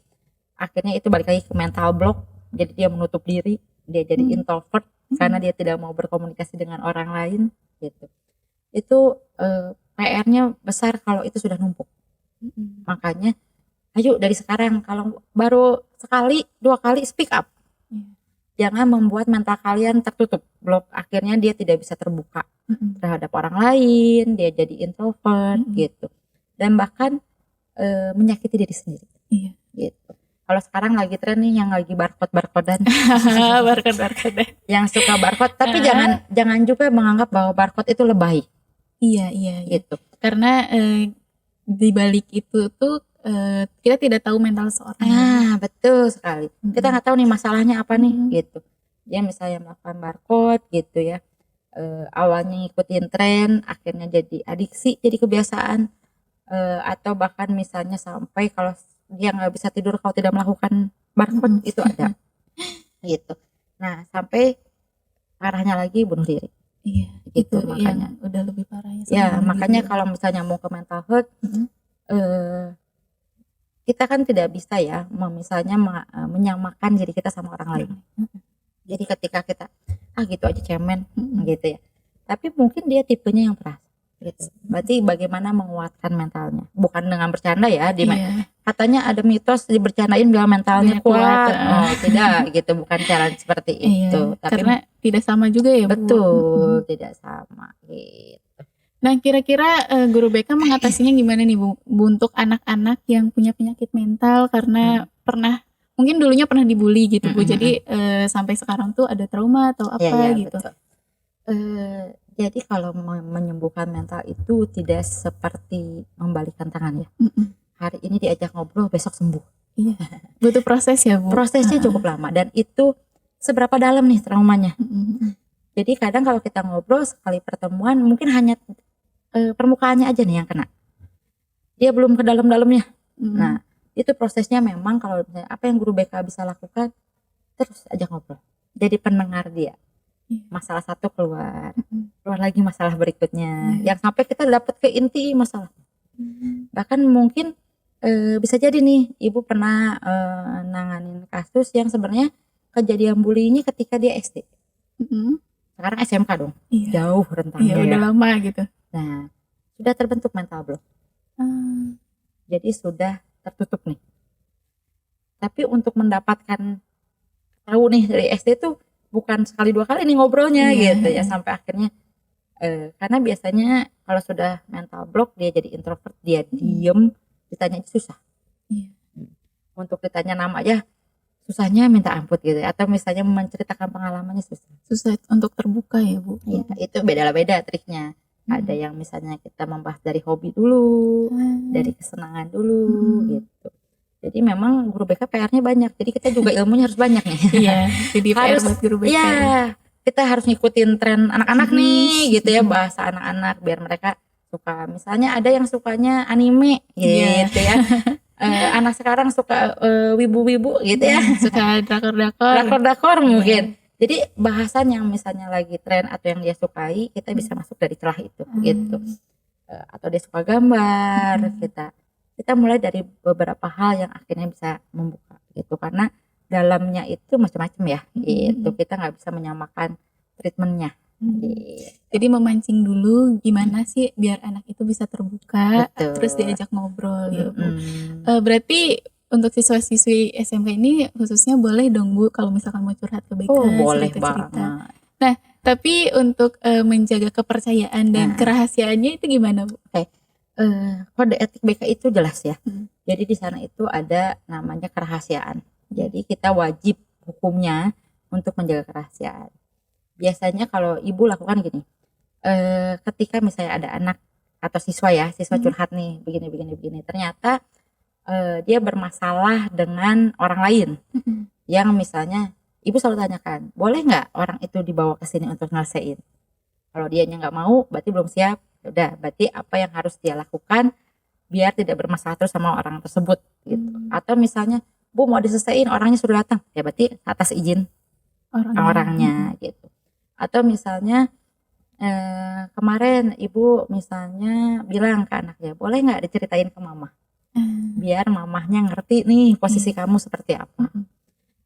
Akhirnya itu balik lagi ke mental block. Jadi dia menutup diri, dia jadi introvert karena dia tidak mau berkomunikasi dengan orang lain gitu. Itu PR-nya besar kalau itu sudah numpuk. Makanya ayo dari sekarang, kalau baru sekali, 2 kali speak up. Jangan membuat mental kalian tertutup, blok. Akhirnya dia tidak bisa terbuka terhadap orang lain, dia jadi introvert gitu. Dan bahkan menyakiti diri sendiri. Gitu. Kalau sekarang lagi tren nih yang lagi barcode-barcodean. Barcode-barcodean. Yang suka barcode, tapi jangan juga menganggap bahwa barcode itu lebay. Iya. Gitu. Karena di balik itu tuh kita tidak tahu mental seorang. Betul sekali. Kita nggak tahu nih masalahnya apa nih gitu. Dia misalnya melakukan barcode gitu ya. Awalnya ngikutin tren, akhirnya jadi adiksi, jadi kebiasaan. Atau bahkan misalnya sampai kalau dia nggak bisa tidur kalau tidak melakukan barcode itu ada. Gitu. Nah sampai arahnya lagi bunuh diri. gitu. Itu Makanya yang udah lebih parahnya ya, sama makanya gitu. kalau misalnya mau ke mental health, Mm-mm. kita kan tidak bisa ya misalnya menyamakan diri kita sama orang lain. Jadi ketika kita gitu aja cemen gitu ya, tapi mungkin dia tipenya yang keras gitu. Berarti bagaimana menguatkan mentalnya, bukan dengan bercanda ya. Iya. Katanya ada mitos dibercandain biar mentalnya Biar kuat, kuat. Oh tidak gitu, bukan cara seperti itu. Iya, Tapi karena tidak sama juga ya Bu. betul tidak sama gitu. Nah kira-kira guru BK mengatasinya gimana nih Bu? Untuk anak-anak yang punya penyakit mental karena pernah, mungkin dulunya pernah dibully gitu Bu. Jadi sampai sekarang tuh ada trauma atau Ya, apa ya, gitu. betul. Jadi kalau menyembuhkan mental itu tidak seperti membalikan tangan ya. Hari ini diajak ngobrol, besok sembuh. Iya. Butuh proses ya Bu. Prosesnya cukup lama dan itu seberapa dalam nih traumanya. Jadi kadang kalau kita ngobrol sekali pertemuan mungkin hanya permukaannya aja nih yang kena. Dia belum ke dalam-dalamnya. Nah, itu prosesnya memang kalau misalnya apa yang guru BK bisa lakukan, terus ajak ngobrol. Jadi pendengar dia. Masalah satu keluar lagi masalah berikutnya, yang sampai kita dapat ke inti masalah. Bahkan mungkin bisa jadi nih ibu pernah nanganin kasus yang sebenarnya kejadian bullyingnya ketika dia SD. Sekarang SMK dong, jauh rentangnya. Iya, udah lama gitu. Nah, sudah terbentuk mental block. Jadi sudah tertutup nih. Tapi untuk mendapatkan tahu nih dari SD tuh bukan sekali dua kali nih ngobrolnya gitu ya, sampai akhirnya karena biasanya kalau sudah mental block dia jadi introvert, dia diem, ditanya susah. Untuk ditanya nama aja susahnya minta ampun gitu, atau misalnya menceritakan pengalamannya susah untuk terbuka ya Bu. Ya, itu beda-beda triknya. Ada yang misalnya kita membahas dari hobi dulu, dari kesenangan dulu gitu. Jadi memang guru BK PR-nya banyak. Jadi kita juga ilmunya harus banyak nih. Iya, jadi PR buat guru BK. Iya, kita harus ngikutin tren anak-anak nih gitu ya, bahasa anak-anak biar mereka suka. Misalnya ada yang sukanya anime gitu ya. Anak sekarang suka wibu-wibu gitu ya. Suka drakor mungkin. Jadi bahasan yang misalnya lagi tren atau yang dia sukai, kita bisa masuk dari celah itu gitu. Atau dia suka gambar, kita mulai dari beberapa hal yang akhirnya bisa membuka gitu, karena dalamnya itu macam-macam ya gitu. Kita nggak bisa menyamakan treatmentnya gitu. Jadi memancing dulu gimana sih biar anak itu bisa terbuka. Betul. Terus diajak ngobrol gitu. Berarti untuk siswa-siswi SMK ini khususnya boleh dong Bu kalau misalkan mau curhat ke BK, boleh cerita-cerita. banget. Nah tapi untuk menjaga kepercayaan dan kerahasiaannya itu gimana Bu? Kode etik BK itu jelas ya. Jadi di sana itu ada namanya kerahasiaan. Jadi kita wajib hukumnya untuk menjaga kerahasiaan. Biasanya kalau ibu lakukan gini, ketika misalnya ada anak atau siswa curhat nih begini, ternyata dia bermasalah dengan orang lain, yang misalnya ibu selalu tanyakan, boleh nggak orang itu dibawa ke sini untuk nyelesain? Kalau dia nggak mau, berarti belum siap. Udah, berarti apa yang harus dia lakukan biar tidak bermasalah terus sama orang tersebut gitu. Atau misalnya Bu mau diselesaiin, orangnya sudah datang, ya berarti atas izin orangnya gitu. Atau misalnya kemarin ibu misalnya bilang ke anaknya, boleh nggak diceritain ke mama biar mamahnya ngerti nih posisi kamu seperti apa.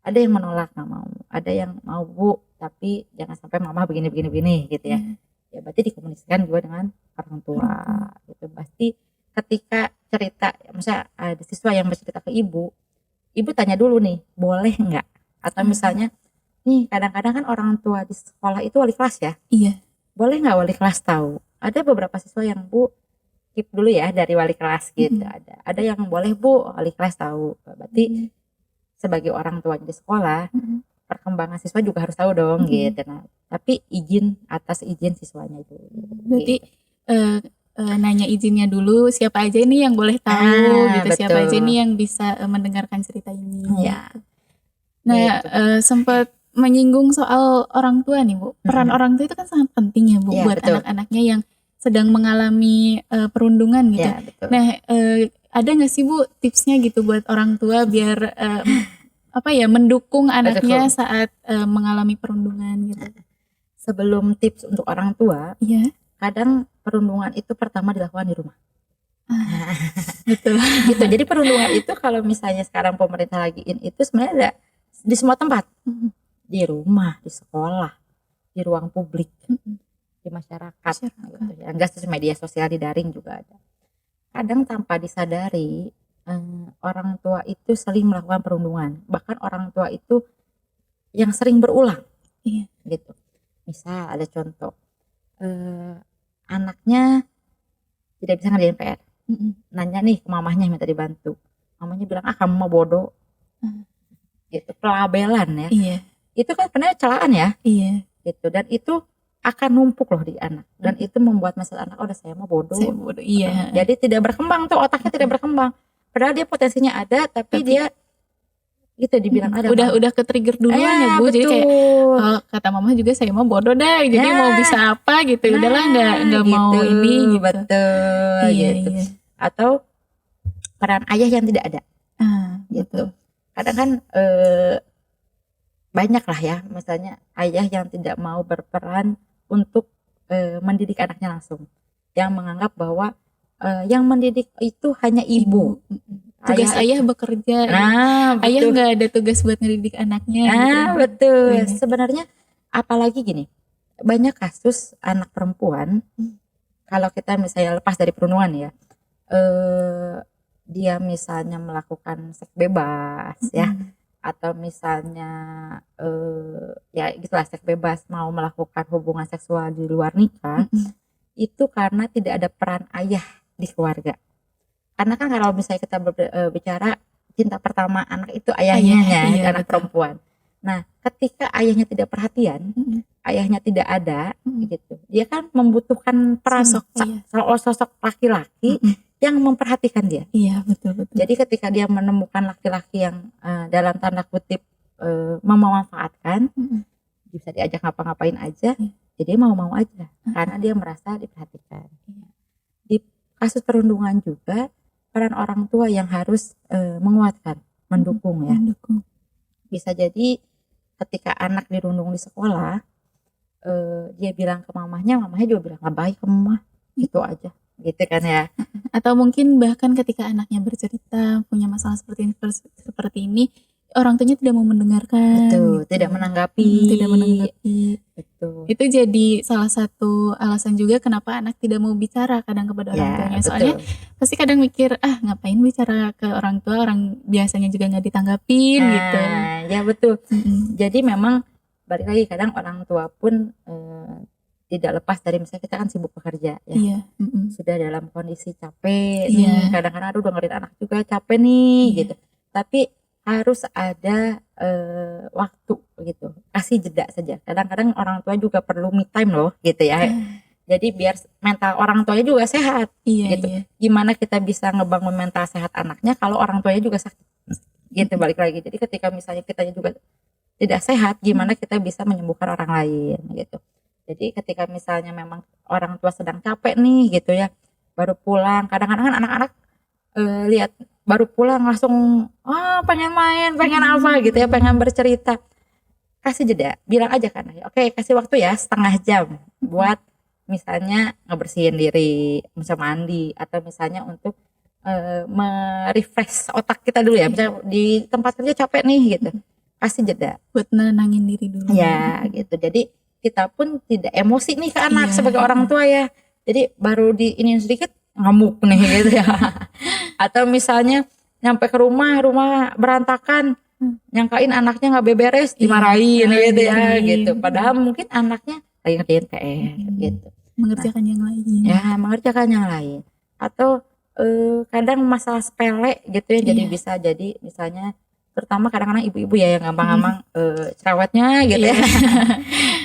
Ada yang menolak, nggak mau, ada yang mau Bu tapi jangan sampai mama begini gitu ya. Ya berarti dikomunikasikan juga dengan orang tua gitu. Pasti ketika cerita, misalnya ada siswa yang bercerita ke ibu tanya dulu nih, boleh nggak? Atau misalnya nih kadang-kadang kan orang tua di sekolah itu wali kelas ya. Iya. Boleh nggak wali kelas tahu? Ada beberapa siswa yang Bu keep dulu ya dari wali kelas gitu. Ada yang boleh Bu wali kelas tahu. Berarti sebagai orang tua di sekolah, perkembangan siswa juga harus tahu dong gitu. Nah, tapi atas izin siswanya itu. Berarti nanya izinnya dulu, siapa aja nih yang boleh tahu gitu, betul. Siapa aja nih yang bisa mendengarkan cerita ini. Ya. Nah, sempat menyinggung soal orang tua nih Bu. Peran orang tua itu kan sangat penting ya Bu, buat anak-anaknya yang sedang mengalami perundungan gitu. Ya, betul. Nah, ada nggak sih Bu tipsnya gitu buat orang tua biar mendukung anaknya saat mengalami perundungan gitu? sebelum tips untuk orang tua, Iya. kadang perundungan itu pertama dilakukan di rumah. Betul. Gitu. Jadi perundungan itu kalau misalnya sekarang pemerintah lagi itu sebenarnya ada di semua tempat. Di rumah, di sekolah, di ruang publik, di masyarakat. Gitu ya. Enggak media sosial, di daring juga ada. Kadang tanpa disadari orang tua itu sering melakukan perundungan. Bahkan orang tua itu yang sering berulang. Iya. Gitu. Misal ada contoh, anaknya tidak bisa ngerjain PR. Nanya nih ke mamahnya minta dibantu. Mamanya bilang, kamu mah bodoh. Gitu, pelabelan ya. Iya. Itu kan sebenarnya celaan ya. Iya. Gitu, dan itu akan numpuk loh di anak. Dan itu membuat masalah anak, udah saya mah bodoh. Saya bodoh. Iya. Jadi tidak berkembang tuh, otaknya tidak berkembang. Padahal dia potensinya ada, tapi dia gitu dibilang ada. Udah ke trigger duluan ya Bu. Betul. Jadi kayak kata mama juga saya mau bodoh dah. Jadi mau bisa apa gitu. Udahlah nggak gitu, mau ini gitu. Betul. Iya, gitu. iya. Atau peran ayah yang tidak ada. Gitu. Betul. Kadang kan banyak lah ya, misalnya ayah yang tidak mau berperan untuk mendidik anaknya langsung. Yang menganggap bahwa yang mendidik itu hanya ibu. Tugas ayah bekerja. Nah, ayah betul. nggak ada tugas buat ngedidik anaknya. Betul. Iya. Sebenarnya apalagi gini, banyak kasus anak perempuan, kalau kita misalnya lepas dari perundungan ya, dia misalnya melakukan seks bebas ya, atau misalnya ya gitulah, seks bebas, mau melakukan hubungan seksual di luar nikah, itu karena tidak ada peran ayah di keluarga. Karena kan kalau misalnya kita bicara cinta pertama anak itu ayahnya, iya, anak perempuan. Nah, ketika ayahnya tidak perhatian, ayahnya tidak ada, gitu, dia kan membutuhkan peran sosok laki-laki yang memperhatikan dia. Iya, betul. Jadi ketika dia menemukan laki-laki yang dalam tanda kutip memanfaatkan, bisa diajak ngapa-ngapain aja, jadi mau aja, karena dia merasa diperhatikan. Di kasus perundungan juga peran orang tua yang harus menguatkan, mendukung ya. Bisa jadi ketika anak dirundung di sekolah, dia bilang ke mamahnya juga bilang nggak baik kamu mah, gitu aja, gitu kan ya. Atau mungkin bahkan ketika anaknya bercerita punya masalah seperti ini, orang tuanya tidak mau mendengarkan. Betul, gitu. tidak menanggapi. Betul. Itu jadi salah satu alasan juga kenapa anak tidak mau bicara kadang kepada orang tuanya. Soalnya pasti kadang mikir, ngapain bicara ke orang tua, orang biasanya juga nggak ditanggapin gitu. Ya betul. Jadi memang balik lagi, kadang orang tua pun tidak lepas dari, misalnya kita kan sibuk bekerja ya. Iya. Sudah dalam kondisi capek nih, kadang-kadang aduh dengerin anak juga capek nih gitu. Tapi harus ada waktu gitu, kasih jeda saja. Kadang-kadang orang tua juga perlu me time loh gitu ya. Jadi biar mental orang tuanya juga sehat gitu. Gimana kita bisa ngebangun mental sehat anaknya kalau orang tuanya juga sakit gitu, balik lagi. Jadi ketika misalnya kita juga tidak sehat, gimana kita bisa menyembuhkan orang lain gitu. Jadi ketika misalnya memang orang tua sedang capek nih gitu ya, baru pulang, kadang-kadang kan anak-anak lihat baru pulang langsung pengen main, pengen apa gitu ya, pengen bercerita. Kasih jeda, bilang aja kan, oke, kasih waktu ya setengah jam buat misalnya ngebersihin diri, misalnya mandi, atau misalnya untuk merefresh otak kita dulu ya, misalnya di tempat kerja capek nih gitu, kasih jeda buat nenangin diri dulu ya gitu. Jadi kita pun tidak emosi nih ke anak sebagai orang tua ya, jadi baru di ini sedikit ngamuk nih gitu ya. Atau misalnya nyampe ke rumah berantakan, nyangkain anaknya nggak beberes, dimarahin gitu ya gitu. Padahal mungkin anaknya lagi ngerjain PR gitu, mengerjakan yang lain. Ya, mengerjakan yang lain. Atau kadang masalah sepele gitu ya, jadi bisa jadi misalnya, terutama kadang-kadang ibu-ibu ya yang gampang-gampang cerewetnya gitu ya.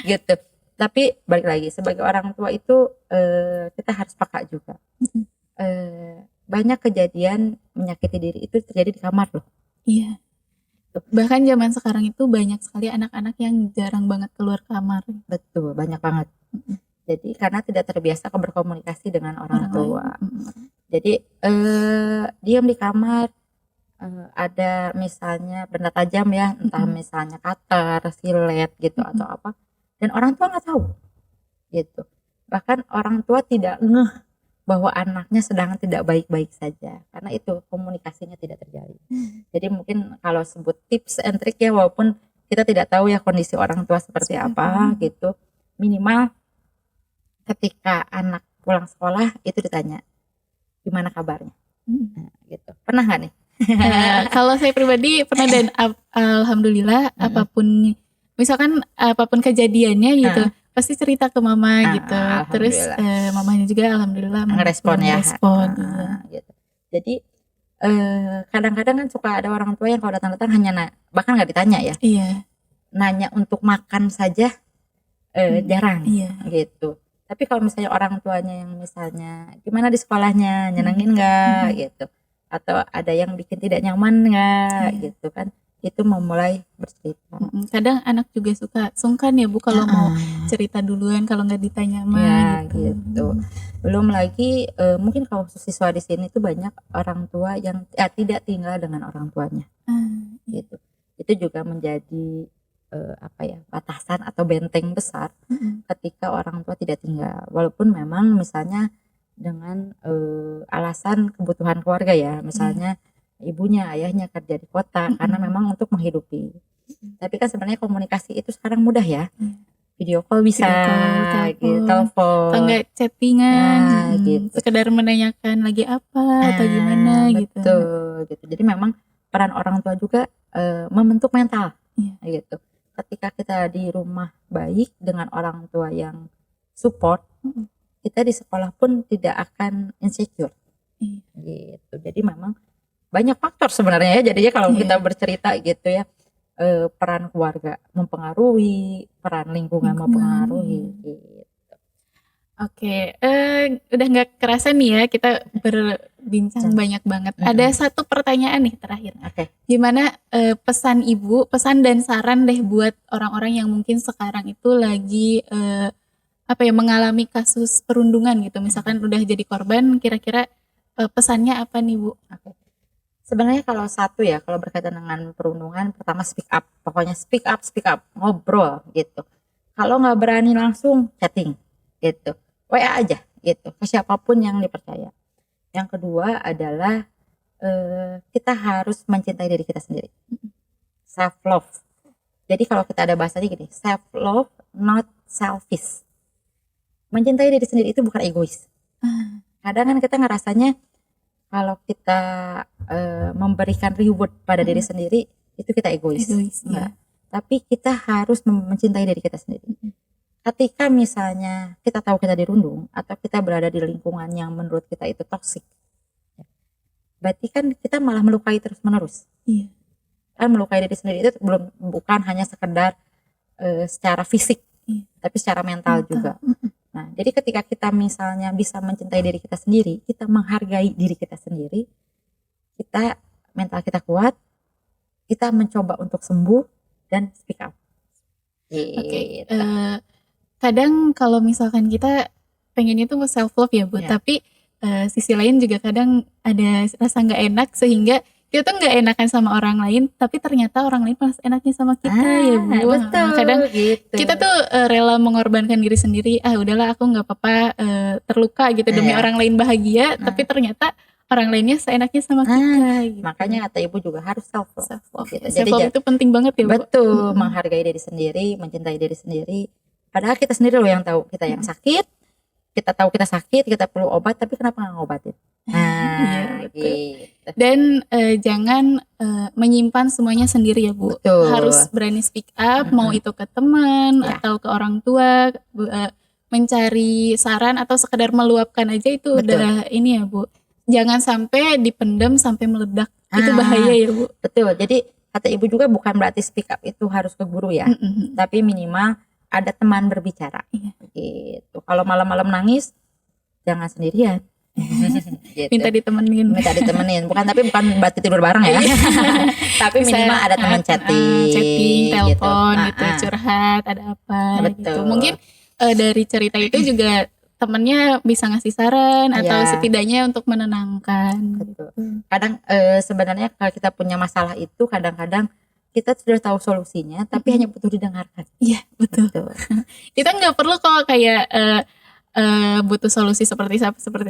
Gitu. Tapi balik lagi, sebagai orang tua itu kita harus peka juga. Banyak kejadian menyakiti diri itu terjadi di kamar loh. Iya. Bahkan zaman sekarang itu banyak sekali anak-anak yang jarang banget keluar kamar. Betul, banyak banget. Jadi karena tidak terbiasa berkomunikasi dengan orang tua. Jadi diam di kamar, ada misalnya benda tajam ya, entah misalnya cutter, silet gitu atau apa, dan orang tua nggak tahu gitu. Bahkan orang tua tidak ngeh bahwa anaknya sedang tidak baik-baik saja karena itu komunikasinya tidak terjalin. Jadi mungkin kalau sebut tips and trick ya, walaupun kita tidak tahu ya kondisi orang tua seperti apa gitu, minimal ketika anak pulang sekolah itu ditanya gimana kabarnya. Nah, gitu. Pernah nggak nih? Kalau saya pribadi pernah, dan alhamdulillah apapun, misalkan apapun kejadiannya gitu, pasti cerita ke mama gitu. Terus mamanya juga alhamdulillah ngerespon ya. Iya. Gitu. Jadi kadang-kadang kan suka ada orang tua yang kalau datang-datang hanya bahkan nggak ditanya ya. Iya. Nanya untuk makan saja jarang. Iya. Gitu. Tapi kalau misalnya orang tuanya yang misalnya gimana di sekolahnya, nyenengin nggak gitu, atau ada yang bikin tidak nyaman nggak gitu kan, itu memulai bercerita. Kadang anak juga suka sungkan ya Bu kalau mau cerita duluan kalau nggak ditanya mah gitu. Belum lagi mungkin kalau siswa di sini tuh banyak orang tua yang tidak tinggal dengan orang tuanya. Gitu. Itu juga menjadi batasan atau benteng besar ketika orang tua tidak tinggal, walaupun memang misalnya dengan alasan kebutuhan keluarga ya, misalnya ibunya ayahnya kerja di kota karena memang untuk menghidupi. Tapi kan sebenarnya komunikasi itu sekarang mudah ya, video call bisa, gitu, telepon, atau enggak chattingan, gitu. Sekedar menanyakan lagi apa atau gimana gitu. Betul, gitu. Jadi memang peran orang tua juga membentuk mental, gitu. Ketika kita di rumah baik dengan orang tua yang support, kita di sekolah pun tidak akan insecure. Gitu. Jadi memang banyak faktor sebenarnya ya. Jadinya kalau kita bercerita gitu ya, peran keluarga mempengaruhi, peran lingkungan mempengaruhi. Gitu. Oke, udah nggak kerasa nih ya kita berbincang banyak banget. Ada satu pertanyaan nih terakhir. Gimana pesan Ibu, pesan dan saran deh buat orang-orang yang mungkin sekarang itu lagi mengalami kasus perundungan gitu. Misalkan udah jadi korban, kira-kira pesannya apa nih Bu? Sebenarnya kalau satu ya, kalau berkaitan dengan perundungan, pertama speak up. Pokoknya speak up, ngobrol gitu. Kalau nggak berani langsung chatting gitu. WA aja gitu ke siapapun yang dipercaya. Yang kedua adalah kita harus mencintai diri kita sendiri, self love. Jadi kalau kita ada bahasanya gini, self love not selfish. Mencintai diri sendiri itu bukan egois. Kadang kan kita ngerasanya kalau kita memberikan reward pada diri sendiri itu kita egois. Ya. Tapi kita harus mencintai diri kita sendiri. Ketika misalnya kita tahu kita dirundung atau kita berada di lingkungan yang menurut kita itu toksik, berarti kan kita malah melukai terus menerus. Kan melukai diri sendiri itu bukan hanya sekedar secara fisik, tapi secara mental juga. Nah, jadi ketika kita misalnya bisa mencintai diri kita sendiri, kita menghargai diri kita sendiri, kita mental kita kuat, kita mencoba untuk sembuh dan speak up. Kadang kalau misalkan kita pengennya tuh self love ya Bu, tapi sisi lain juga kadang ada rasa nggak enak sehingga kita tuh nggak enakan sama orang lain, tapi ternyata orang lain malah enaknya sama kita ya Bu. Betul, kadang gitu. Kita tuh rela mengorbankan diri sendiri. Udahlah aku nggak apa-apa terluka gitu demi orang lain bahagia, tapi ternyata orang lainnya seenaknya sama kita. Gitu. Makanya kata Ibu juga harus self love. Gitu. Self love itu penting banget ya Bu. Betul, menghargai diri sendiri, mencintai diri sendiri. Padahal kita sendiri loh yang tahu kita yang sakit, kita tahu kita sakit, kita perlu obat, tapi kenapa nggak ngobatin? Gitu. Dan jangan menyimpan semuanya sendiri ya Bu. Betul. Harus berani speak up, mau itu ke teman atau ke orang tua, mencari saran atau sekedar meluapkan aja itu udah ini ya Bu. Jangan sampai dipendam sampai meledak, itu bahaya ya Bu. Betul. Jadi kata Ibu juga bukan berarti speak up itu harus ke guru ya, tapi minimal ada teman berbicara. Gitu. Kalau malam-malam nangis jangan sendirian. Gitu. Minta ditemenin, bukan berarti tidur bareng ya. Tapi minimal ada teman chatting, telepon gitu, curhat ada apa. Betul. Gitu. Mungkin dari cerita itu juga temennya bisa ngasih saran atau setidaknya untuk menenangkan. Betul. Kadang sebenarnya kalau kita punya masalah itu kadang-kadang kita sudah tahu solusinya, tapi hanya butuh didengarkan. Iya, betul. Gitu. Kita nggak perlu kalau kayak butuh solusi seperti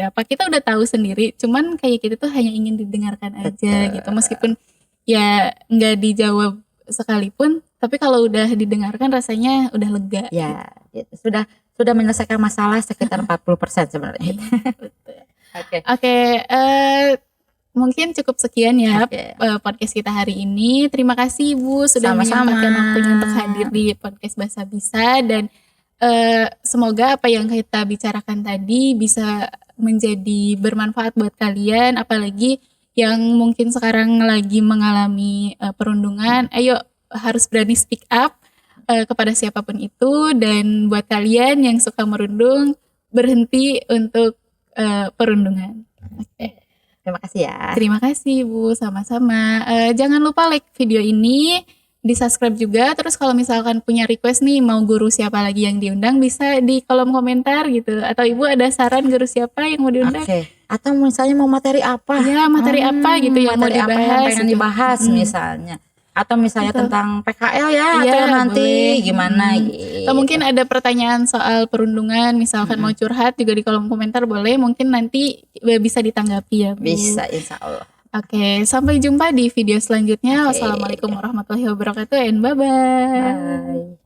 apa. Kita udah tahu sendiri. Cuman kayak kita tuh hanya ingin didengarkan aja Betul. gitu. Meskipun ya nggak dijawab sekalipun, tapi kalau udah didengarkan rasanya udah lega. Ya, gitu. Sudah menyelesaikan masalah sekitar 40% sebenarnya. Betul. Oke. Oke, mungkin cukup sekian ya Oke. podcast kita hari ini. Terima kasih Ibu sudah Sama-sama. menyempatkan waktunya untuk hadir di podcast Basa Bisa, dan semoga apa yang kita bicarakan tadi bisa menjadi bermanfaat buat kalian, apalagi yang mungkin sekarang lagi mengalami perundungan. Ayo harus berani speak up kepada siapapun itu, dan buat kalian yang suka merundung, berhenti untuk perundungan. Oke. Terima kasih ya. Terima kasih Bu, sama-sama. Jangan lupa like video ini, di subscribe juga. Terus kalau misalkan punya request nih mau guru siapa lagi yang diundang, bisa di kolom komentar gitu. Atau Ibu ada saran guru siapa yang mau diundang? Oke. Atau misalnya mau materi apa? Ya, materi apa gitu yang mau materi apa yang dibahas pengen gitu. dibahas misalnya. Atau misalnya Betul. tentang PKL ya, Iya, atau nanti boleh. gimana gitu. Atau mungkin ada pertanyaan soal perundungan, misalkan mau curhat juga di kolom komentar boleh. Mungkin nanti bisa ditanggapi ya Bu. Bisa, insya Allah. Oke, sampai jumpa di video selanjutnya. Oke. Wassalamualaikum warahmatullahi wabarakatuh, and bye-bye. Bye.